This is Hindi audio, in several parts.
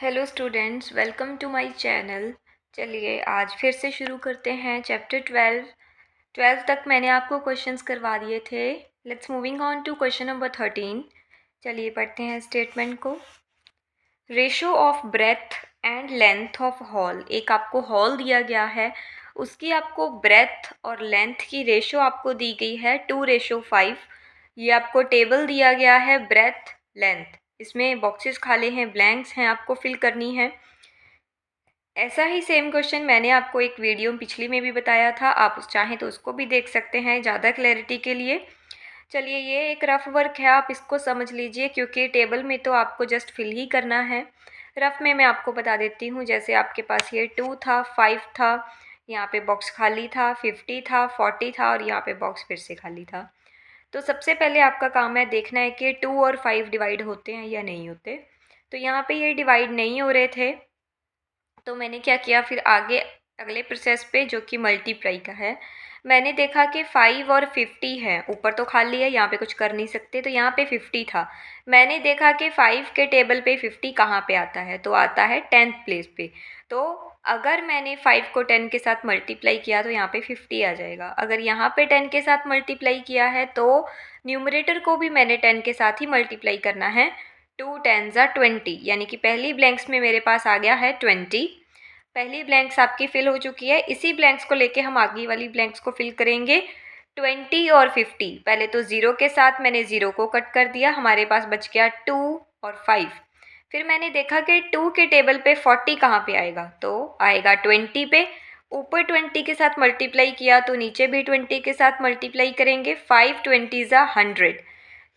Hello students, welcome to my channel. चलिए आज फिर से शुरू करते हैं चैप्टर 12 तक मैंने आपको क्वेश्चंस करवा दिए थे। Let's moving on to question number 13। चलिए पढ़ते हैं स्टेटमेंट को। Ratio of breadth and length of hall. एक आपको हॉल दिया गया है, उसकी आपको ब्रेथ और लेंथ की रेशो आपको दी गई है 2:5। ये आपको टेबल दिया गया है ब्रेथ लेंथ। इसमें बॉक्सेस खाली हैं, ब्लैंक्स हैं, आपको फिल करनी है। ऐसा ही सेम क्वेश्चन मैंने आपको एक वीडियो पिछली में भी बताया था, आप चाहें तो उसको भी देख सकते हैं ज़्यादा क्लैरिटी के लिए। चलिए ये एक रफ वर्क है, आप इसको समझ लीजिए क्योंकि टेबल में तो आपको जस्ट फिल ही करना है। रफ में मैं आपको बता देती हूँ। जैसे आपके पास ये 2 था, 5 था, यहाँ पे बॉक्स खाली था, 50 था, 40 था और यहाँ पे बॉक्स फिर से खाली था। तो सबसे पहले आपका काम है देखना है कि 2 और 5 डिवाइड होते हैं या नहीं होते। तो यहाँ पे ये डिवाइड नहीं हो रहे थे, तो मैंने क्या किया फिर आगे अगले प्रोसेस पे जो कि मल्टीप्लाई का है। मैंने देखा कि 5 और 50 है, ऊपर तो खाली है, यहाँ पे कुछ कर नहीं सकते, तो यहाँ पे 50 था। मैंने देखा कि 5 के टेबल पे 50 कहाँ पे आता है, तो आता है 10th प्लेस पे। तो अगर मैंने 5 को 10 के साथ मल्टीप्लाई किया तो यहाँ पे 50 आ जाएगा। अगर यहाँ पे 10 के साथ मल्टीप्लाई किया है तो न्यूमरेटर को भी मैंने 10 के साथ ही मल्टीप्लाई करना है। 2 10 ज़ा 20, यानी कि पहली ब्लैंक्स में मेरे पास आ गया है 20। पहली ब्लैंक्स आपकी फिल हो चुकी है। इसी ब्लैंक्स को लेके हम आगे वाली ब्लैंक्स को फिल करेंगे। 20 और 50, पहले तो 0 के साथ मैंने 0 को कट कर दिया, हमारे पास बच गया 2 और 5। फिर मैंने देखा कि 2 के टेबल पे 40 कहाँ पे आएगा, तो आएगा 20 पे। ऊपर 20 के साथ मल्टीप्लाई किया तो नीचे भी 20 के साथ मल्टीप्लाई करेंगे। 5 20 ज़ा 100।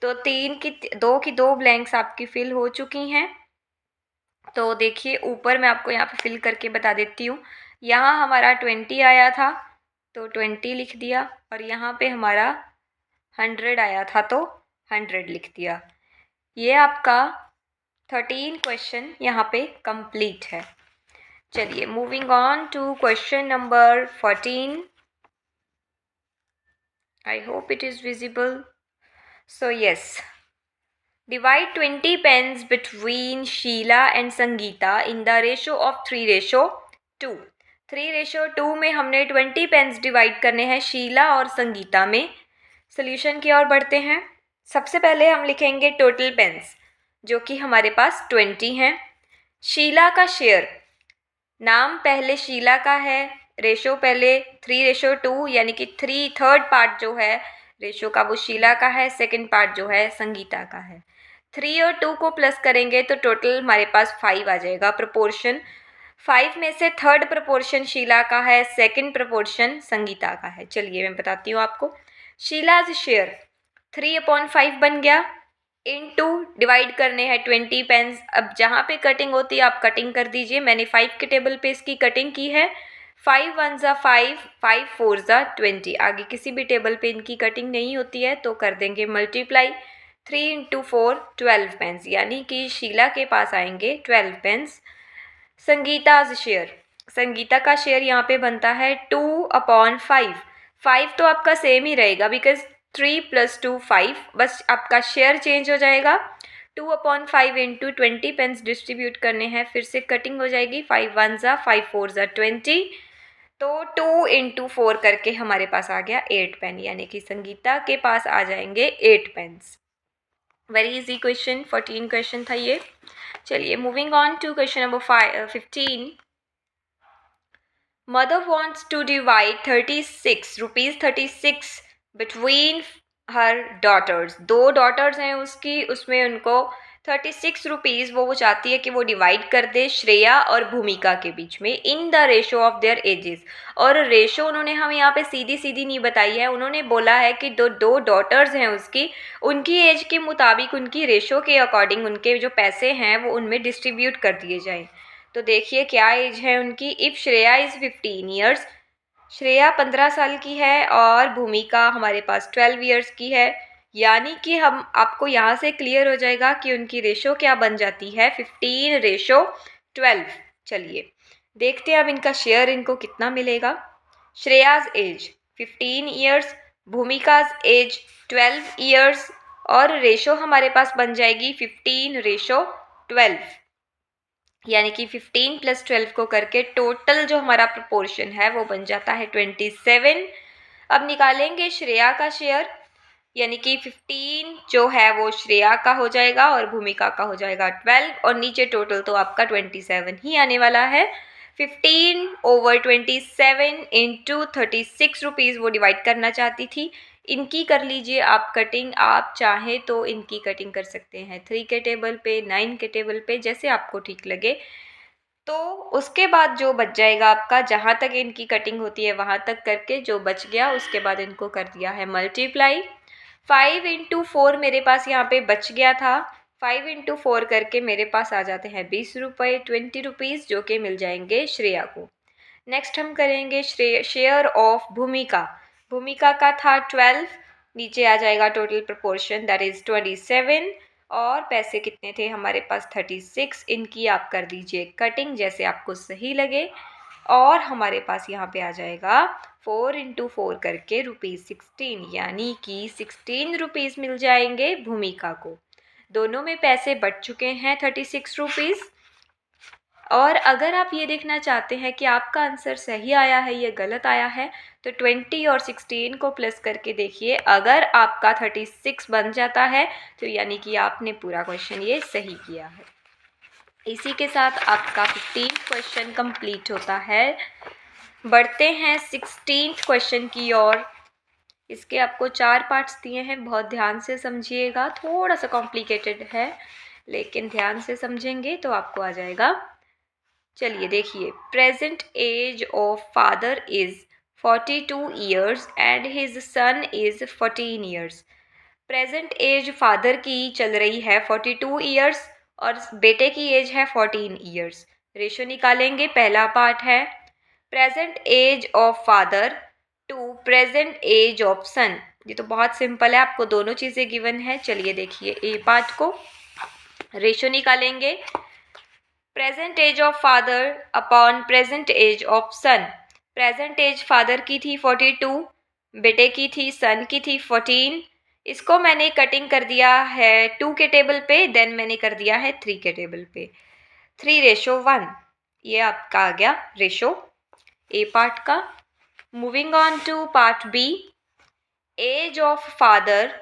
तो दो की दो ब्लैंक्स आपकी फिल हो चुकी हैं। तो देखिए ऊपर मैं आपको यहाँ पे फिल करके बता देती हूँ। यहाँ हमारा 20 आया था तो 20 लिख दिया, और यहाँ पे हमारा 100 आया था तो 100 लिख दिया। ये आपका 13 क्वेश्चन यहाँ पे कंप्लीट है। चलिए moving on to question number 14। I hope it is visible. So yes, divide 20 pens between Sheila and Sangeeta in the ratio of 3:2। 3:2 में हमने 20 पेन्स डिवाइड करने हैं शीला और संगीता में। सोल्यूशन की ओर बढ़ते हैं। सबसे पहले हम लिखेंगे टोटल पेन्स, जो कि हमारे पास 20 हैं। शीला का शेयर, नाम पहले शीला का है, रेशो पहले 3:2, यानी कि थर्ड पार्ट जो है रेशो का वो शीला का है, सेकंड पार्ट जो है संगीता का है। 3 और 2 को प्लस करेंगे तो टोटल हमारे पास 5 आ जाएगा प्रोपोर्शन। 5 में से थर्ड प्रोपोर्शन शीला का है, सेकंड प्रोपोर्शन संगीता का है। चलिए मैं बताती हूँ आपको। शीलाज शेयर 3/5 बन गया, इनटू डिवाइड करने हैं 20 पेन्स। अब जहाँ पे कटिंग होती है आप कटिंग कर दीजिए। मैंने 5 के टेबल पे इसकी कटिंग की है। 5 1 ज़ा 5, 5 4 ज़ा 20। आगे किसी भी टेबल पे इनकी कटिंग नहीं होती है तो कर देंगे मल्टीप्लाई। 3 × 4 12 पेन्स, यानी कि शीला के पास आएंगे 12 पेन्स। संगीताज शेयर, संगीता का शेयर यहाँ पे बनता है 2/5। 5 तो आपका सेम ही रहेगा बिकॉज 3 + 2 5, बस आपका शेयर चेंज हो जाएगा। 2/5 इंटू 20 पेन्स डिस्ट्रीब्यूट करने हैं, फिर से कटिंग हो जाएगी। 5 1 ज़ा 5 4 ज़ा 20। तो 2 × 4 करके हमारे पास आ गया 8 पेन, यानी कि संगीता के पास आ जाएंगे 8 pens. Very easy question, 14 question था ये। चलिए moving on to question number 15। Mother wants to divide 36 between her daughters। 2 daughters हैं उसकी, उसमें उनको 36 रुपीज़ वो चाहती है कि वो डिवाइड कर दे श्रेया और भूमिका के बीच में in the ratio of their edges. और रेशो उन्होंने हमें यहाँ पे सीधी सीधी नहीं बताई है, उन्होंने बोला है कि दो डॉटर्स हैं उसकी, उनकी एज के मुताबिक उनकी रेशो के अकॉर्डिंग उनके जो पैसे हैं वो उनमें डिस्ट्रीब्यूट कर दिए जाएँ। तो देखिए क्या एज है उनकी। If Shreya is 15 years, Shreya 15 साल की है और भूमिका हमारे पास 12 ईयर्स की है, यानी कि हम आपको यहाँ से क्लियर हो जाएगा कि उनकी रेशो क्या बन जाती है 15:12। चलिए देखते हैं अब इनका शेयर इनको कितना मिलेगा। Shreya's age 15 years, Bhoomika's age 12 years, और रेशो हमारे पास बन जाएगी 15:12। यानी कि 15 + 12 को करके टोटल जो हमारा प्रोपोर्शन है वो बन जाता है 27। अब निकालेंगे श्रेया का शेयर, यानी कि 15 जो है वो श्रेया का हो जाएगा और भूमिका का हो जाएगा 12, और नीचे टोटल तो आपका 27 ही आने वाला है। 15/27 इंटू 36 रुपीज़ वो डिवाइड करना चाहती थी। इनकी कर लीजिए आप कटिंग, आप चाहें तो इनकी कटिंग कर सकते हैं 3 के टेबल पे, 9 के टेबल पे, जैसे आपको ठीक लगे। तो उसके बाद जो बच जाएगा आपका, जहाँ तक इनकी कटिंग होती है वहाँ तक करके जो बच गया उसके बाद इनको कर दिया है मल्टीप्लाई। 5 × 4 मेरे पास यहाँ पे बच गया था। 5 × 4 करके मेरे पास आ जाते हैं 20 रुपये, 20 रुपीज़, जो कि मिल जाएंगे श्रेया को। नेक्स्ट हम करेंगे शेयर ऑफ भूमिका। भूमिका का था 12, नीचे आ जाएगा टोटल प्रोपोर्शन दैट इज़ 27, और पैसे कितने थे हमारे पास 36। इनकी आप कर दीजिए कटिंग जैसे आपको सही लगे, और हमारे पास यहाँ पे आ जाएगा 4 × 4 करके ₹16, यानी कि 16 रुपीज़ मिल जाएंगे भूमिका को। दोनों में पैसे बढ़ चुके हैं 36 रुपीज़। और अगर आप ये देखना चाहते हैं कि आपका आंसर सही आया है या गलत आया है, तो 20 और 16 को प्लस करके देखिए। अगर आपका 36 बन जाता है तो यानी कि आपने पूरा क्वेश्चन ये सही किया है। इसी के साथ आपका 15th क्वेश्चन कंप्लीट होता है। बढ़ते हैं 16th क्वेश्चन की ओर। इसके आपको 4 पार्ट्स दिए हैं, बहुत ध्यान से समझिएगा। थोड़ा सा कॉम्प्लिकेटेड है लेकिन ध्यान से समझेंगे तो आपको आ जाएगा। चलिए देखिए, present age of father is 42 years and his son is 14 years. Present age father की चल रही है 42 ईयर्स और बेटे की एज है 14 ईयर्स। रेशो निकालेंगे। पहला पार्ट है present age of father to present age of son. ये तो बहुत सिंपल है, आपको दोनों चीज़ें गिवन है। चलिए देखिए ए पार्ट को, रेशो निकालेंगे। Present age of father upon present age of son. Present age father की थी 42, बेटे की थी, सन की थी 14। इसको मैंने कटिंग कर दिया है 2 के टेबल पे, देन मैंने कर दिया है 3 के टेबल पे। 3:1, ये आपका आ गया रेशो ए पार्ट का। Moving on to part B, age of father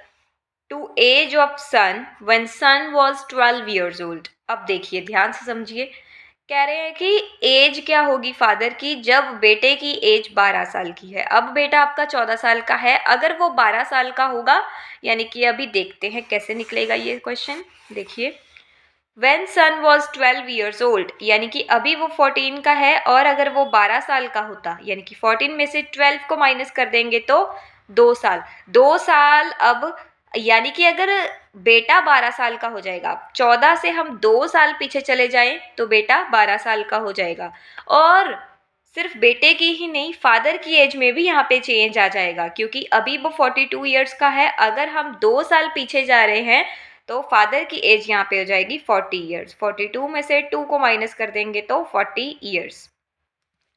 to age of son when son was 12 years old. अब देखिए ध्यान से समझिए, कह रहे हैं कि एज क्या होगी फादर की जब बेटे की एज 12 साल की है। अब बेटा आपका 14 साल का है, अगर वो 12 साल का होगा, यानी कि अभी देखते हैं कैसे निकलेगा ये क्वेश्चन। देखिए, When son was 12 years old, यानी कि अभी वो 14 का है, और अगर वो 12 साल का होता, यानी कि 14 में से 12 को माइनस कर देंगे तो 2 साल। 2 साल अब, यानी कि अगर बेटा 12 साल का हो जाएगा, 14 से हम 2 साल पीछे चले जाएं तो बेटा 12 साल का हो जाएगा। और सिर्फ बेटे की ही नहीं, फादर की एज में भी यहाँ पे चेंज आ जाएगा, क्योंकि अभी वो 42 ईयर्स का है। अगर हम 2 साल पीछे जा रहे हैं तो फादर की एज यहाँ पे हो जाएगी 40 ईयर्स। 42 में से 2 को माइनस कर देंगे तो 40 ईयर्स।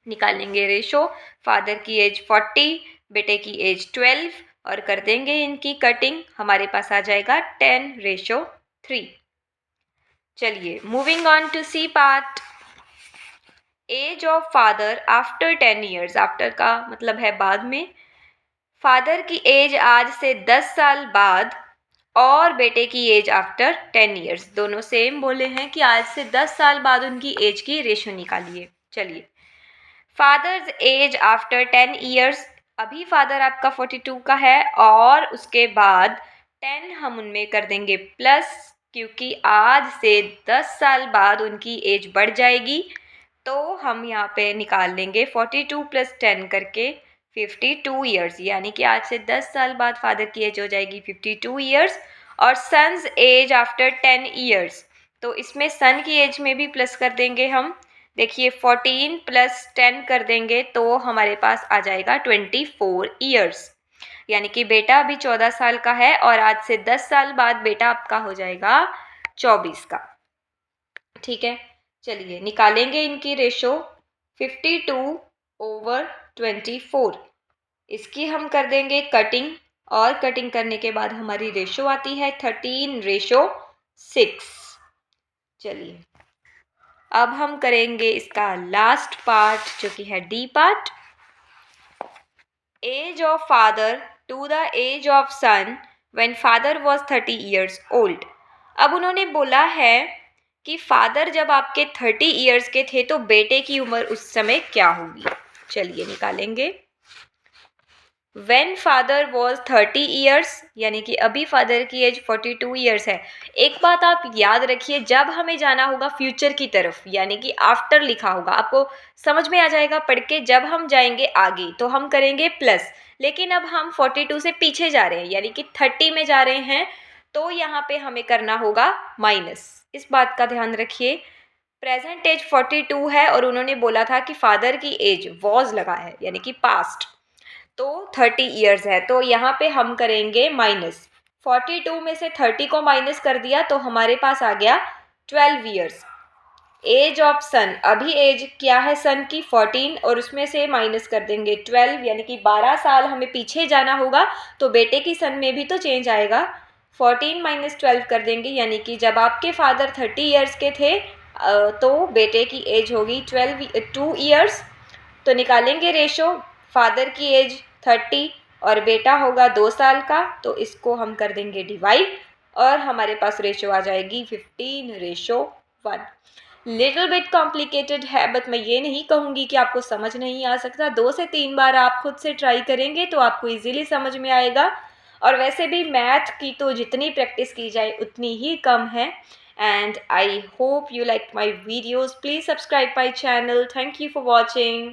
निकालेंगे रेशो, फादर की एज 40, बेटे की एज 12, और कर देंगे इनकी कटिंग। हमारे पास आ जाएगा 10:3। चलिए moving on to C part, age of father after 10 years. After का मतलब है बाद में। फादर की एज आज से 10 साल बाद, और बेटे की एज आफ्टर 10 ईयर्स। दोनों सेम बोले हैं कि आज से 10 साल बाद उनकी एज की रेशो निकालिए। चलिए, फादर्स एज आफ्टर 10 ईयर्स, अभी फादर आपका 42 का है, और उसके बाद 10 हम उनमें कर देंगे प्लस, क्योंकि आज से 10 साल बाद उनकी एज बढ़ जाएगी। तो हम यहाँ पे निकाल लेंगे 42 + 10 करके 52 ईयर्स, यानी कि आज से 10 साल बाद फादर की एज हो जाएगी 52 ईयर्स। और सन्स एज आफ्टर 10 ईयर्स, तो इसमें सन की एज में भी प्लस कर देंगे हम। देखिए 14 + 10 कर देंगे तो हमारे पास आ जाएगा 24 ईयर्स, यानी कि बेटा अभी 14 साल का है, और आज से 10 साल बाद बेटा आपका हो जाएगा 24 का। ठीक है, चलिए निकालेंगे इनकी रेशो। 52/24, इसकी हम कर देंगे कटिंग, और कटिंग करने के बाद हमारी रेशो आती है 13:6। चलिए अब हम करेंगे इसका लास्ट पार्ट जो कि है D part. Age of father to the age of son when father was 30 years old. अब उन्होंने बोला है कि फादर जब आपके 30 ईयर्स के थे तो बेटे की उम्र उस समय क्या होगी। चलिए निकालेंगे। When फादर वॉज 30 ईयर्स यानी कि अभी फादर की एज 42 ईयर्स है। एक बात आप याद रखिए, जब हमें जाना होगा फ्यूचर की तरफ यानी कि आफ्टर लिखा होगा, आपको समझ में आ जाएगा पढ़ के। जब हम जाएंगे आगे तो हम करेंगे प्लस, लेकिन अब हम 42 से पीछे जा रहे हैं यानी कि 30 में जा रहे हैं, तो यहाँ पे हमें करना होगा माइनस। इस बात का ध्यान रखिए। प्रेजेंट एज 42 है और उन्होंने बोला था कि फादर की एज वॉज लगा है यानी कि पास्ट, तो 30 ईयर्स है, तो यहाँ पे हम करेंगे माइनस। 42 में से 30 को माइनस कर दिया तो हमारे पास आ गया 12 ईयर्स। एज ऑफ सन, अभी एज क्या है सन की 14 और उसमें से माइनस कर देंगे 12 यानी कि 12 साल हमें पीछे जाना होगा, तो बेटे की सन में भी तो चेंज आएगा। 14 माइनस 12 कर देंगे यानी कि जब आपके फादर 30 ईयर्स के थे तो बेटे की एज होगी 2 ईयर्स। तो निकालेंगे रेशो, फादर की एज 30 और बेटा होगा 2 साल का, तो इसको हम कर देंगे डिवाइड और हमारे पास रेशो आ जाएगी 15:1। लिटिल बिट कॉम्प्लिकेटेड है, बट मैं ये नहीं कहूँगी कि आपको समझ नहीं आ सकता। 2 से 3 बार आप खुद से ट्राई करेंगे तो आपको इजीली समझ में आएगा। और वैसे भी मैथ की तो जितनी प्रैक्टिस की जाए उतनी ही कम है। And I hope you like my videos. Please subscribe my channel. Thank you for watching.